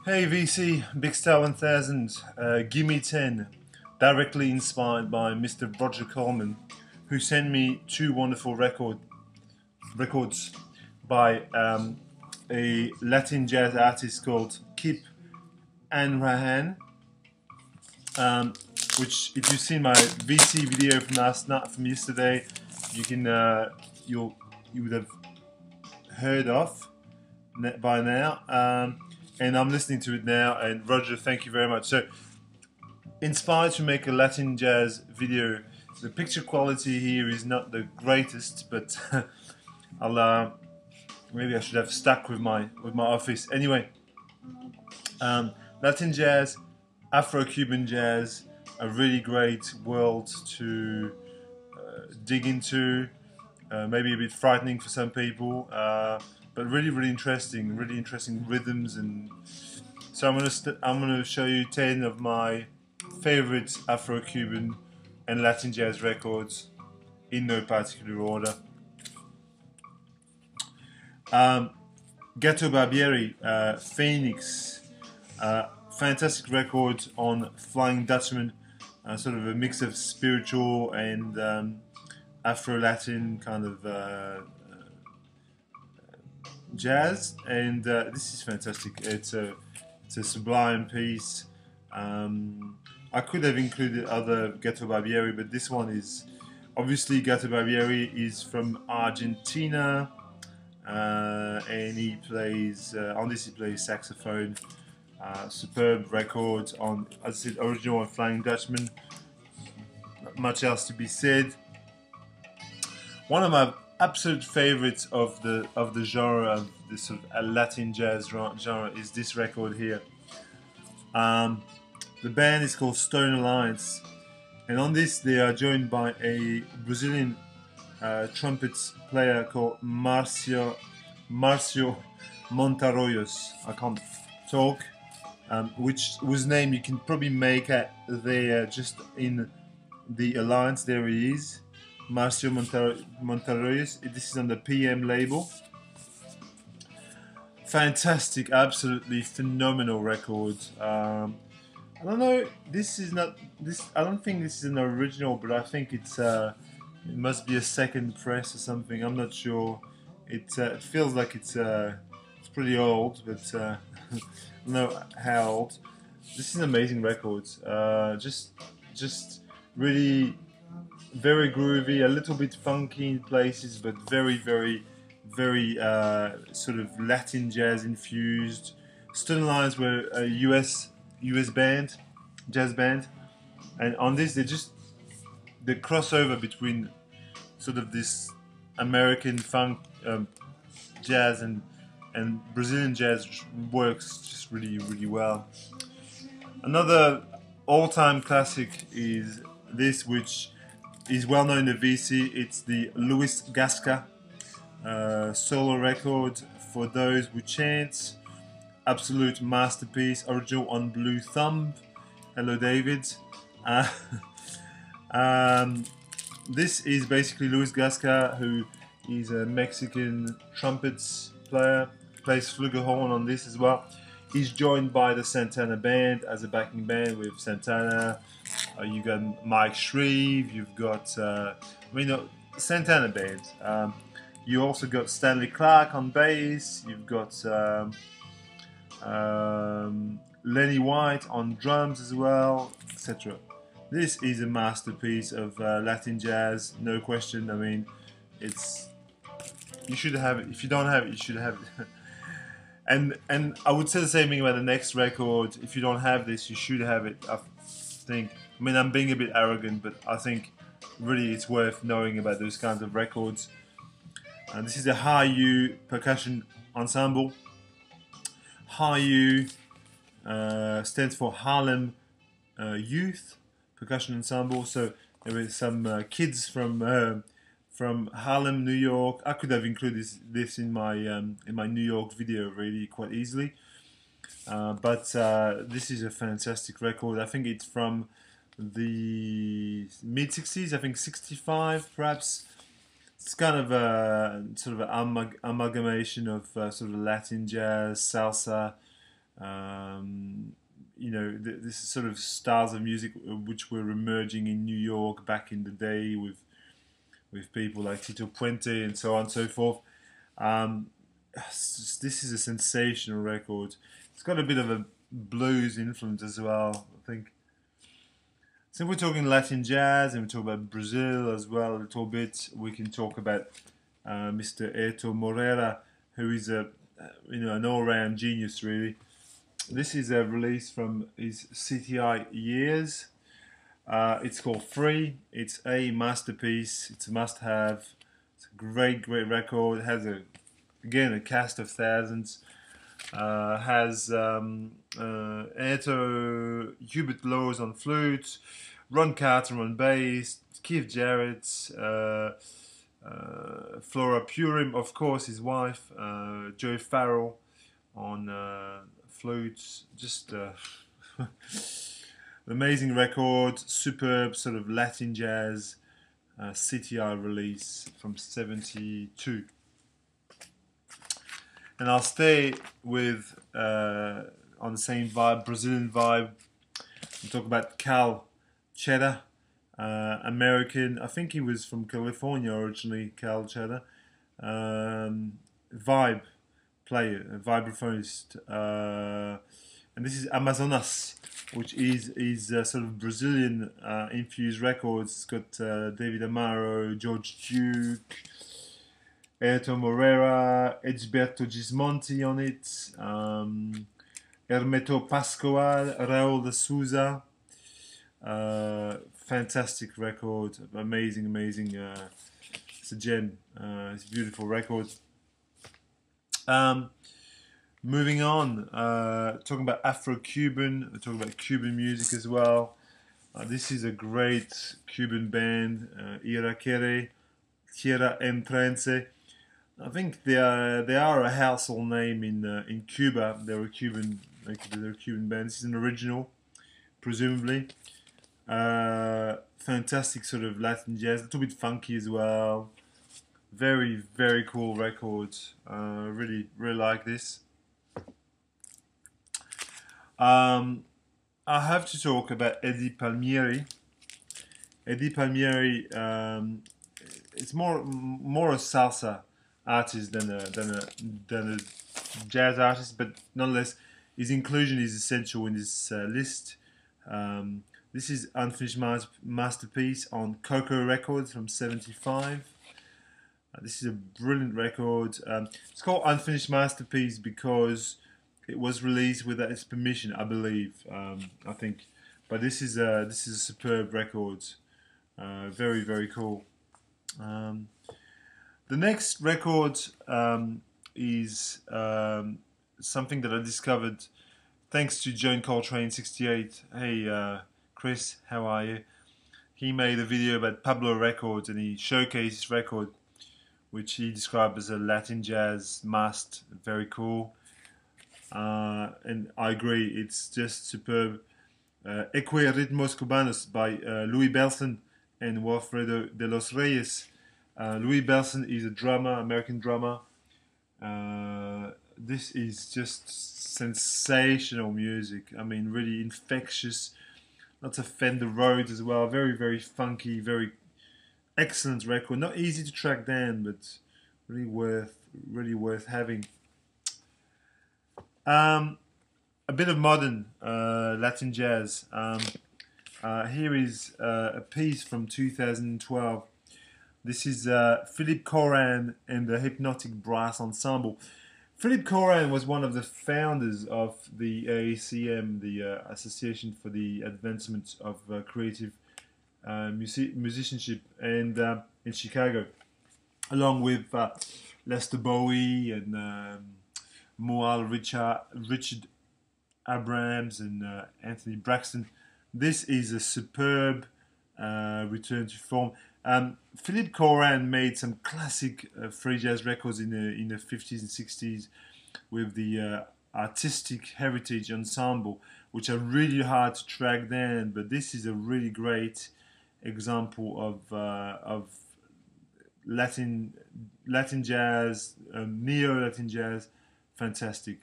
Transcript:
Hey VC, Big Star 1000, Gimme 10, directly inspired by Mr. Roger Coleman, who sent me two wonderful records by a Latin jazz artist called Kip and Rahan, um, which, if you've seen my VC video from last night, from yesterday, you can you would have heard of by now. And I'm listening to it now. And Roger, thank you very much. So, inspired to make a Latin jazz video. The picture quality here is not the greatest, but I'll maybe I should have stuck with my office. Anyway, Latin jazz, Afro-Cuban jazz, a really great world to dig into. Maybe a bit frightening for some people, but really interesting rhythms. And so I'm gonna show you 10 of my favorite Afro-Cuban and Latin jazz records in no particular order. Gato Barbieri, Fenix, fantastic record on Flying Dutchman, sort of a mix of spiritual and Afro-Latin kind of jazz, and this is fantastic. It's a sublime piece. I could have included other Gato Barbieri, but this one is obviously Gato Barbieri is from Argentina, and he plays on this. He plays saxophone. Superb record on, as I said, original on Flying Dutchman. Not much else to be said. One of my absolute favorites of the genre, of this sort of Latin jazz genre, is this record here. The band is called Stone Alliance, and on this they are joined by a Brazilian trumpet player called Marcio Montaroyos. I can't talk. Whose name you can probably make out there just in the Alliance. There he is. Marcio Montaroyos. This is on the PM label. Fantastic, absolutely phenomenal record. I don't know. This is not this. I don't think this is an original, but I think it must be a second press or something. I'm not sure. It feels like it's pretty old, but I don't know how old. This is an amazing record. Just really very groovy, a little bit funky in places, but very sort of Latin jazz infused. Stone Alliance were a US band, jazz band, and on this the crossover between sort of this American funk jazz and Brazilian jazz works just really well. Another all-time classic is this, which is well known in the VC. It's the Louie Gasca solo record for those who chant. Absolute masterpiece, original on Blue Thumb. Hello, David. This is basically Louie Gasca, who is a Mexican trumpets player, plays flugelhorn on this as well. He's joined by the Santana band as a backing band with Santana. You got Mike Shreve. You've got Santana band. You also got Stanley Clarke on bass. You've got Lenny White on drums as well, etc. This is a masterpiece of Latin jazz, no question. I mean, you should have it. If you don't have it, you should have it. and I would say the same thing about the next record. If you don't have this, you should have it. I think. I mean, I'm being a bit arrogant, but I think really it's worth knowing about those kinds of records. This is a Har-You percussion ensemble. Har-You stands for Harlem Youth Percussion Ensemble. So there were some kids from Harlem, New York. I could have included this in my New York video really quite easily. But this is a fantastic record. I think it's from the mid-60s. I think 65 perhaps. It's kind of a sort of an amalgamation of sort of Latin jazz, salsa, You know, this sort of styles of music which were emerging in New York back in the day with people like Tito Puente and so on and so forth. This is a sensational record. It's got a bit of a blues influence as well, I think. So if we're talking Latin jazz and we talk about Brazil as well a little bit, we can talk about Mr. Airto Moreira, who is an all-round genius really. This is a release from his CTI years. It's called Free. It's a masterpiece. It's a must-have. It's a great record. It has again a cast of thousands. Has Airto, Hubert Laws on flute, Ron Carter on bass, Keith Jarrett, Flora Purim, of course, his wife, Joe Farrell on flutes. Just amazing record, superb sort of Latin jazz CTI release from '72. And I'll stay with on the same vibe, Brazilian vibe. We'll talk about Cal Cheddar, American. I think he was from California originally. Cal Cheddar, vibe player, a vibraphonist, and this is Amazonas, which is sort of Brazilian infused records. It's got David Amaro, George Duke, Airto Moreira, Edgberto Gismonti on it, Hermeto Pascoal, Raul de Souza. Fantastic record, amazing. It's a gem. It's a beautiful record. Moving on, talking about Afro-Cuban, talking about Cuban music as well. This is a great Cuban band, Irakere, Tierra and Trance. I think they are a household name in Cuba. They're a Cuban band. This is an original, presumably. Fantastic sort of Latin jazz, a little bit funky as well. Very cool record. Really like this. I have to talk about Eddie Palmieri. Eddie Palmieri, it's more a salsa artist than a jazz artist, but nonetheless, his inclusion is essential in this list. This is Unfinished Masterpiece on Coco Records from '75. This is a brilliant record. It's called Unfinished Masterpiece because it was released without its permission, I believe. I think, but this is a superb record. Very cool. The next record is something that I discovered thanks to John Coltrane 68. Hey Chris, how are you? He made a video about Pablo Records and he showcased this record, which he described as a Latin jazz must. Very cool. And I agree, it's just superb. Ecue Ritmos Cubanos by Louie Bellson and Walfredo de los Reyes. Louie Bellson is a drummer, American drummer. This is just sensational music. I mean, really infectious. Lots of Fender Rhodes as well. Very funky, very excellent record. Not easy to track down, but really worth having. A bit of modern Latin jazz. Here is a piece from 2012. This is Philippe Cohran and the Hypnotic Brass Ensemble. Philippe Cohran was one of the founders of the AACM, the Association for the Advancement of Creative Musicianship, and in Chicago, along with Lester Bowie and Moal Richard Abrams and Anthony Braxton. This is a superb return to form. Philippe Cohran made some classic free jazz records in the 50s and 60s with the Artistic Heritage Ensemble, which are really hard to track down, but this is a really great example of Latin jazz, neo-Latin jazz. Fantastic.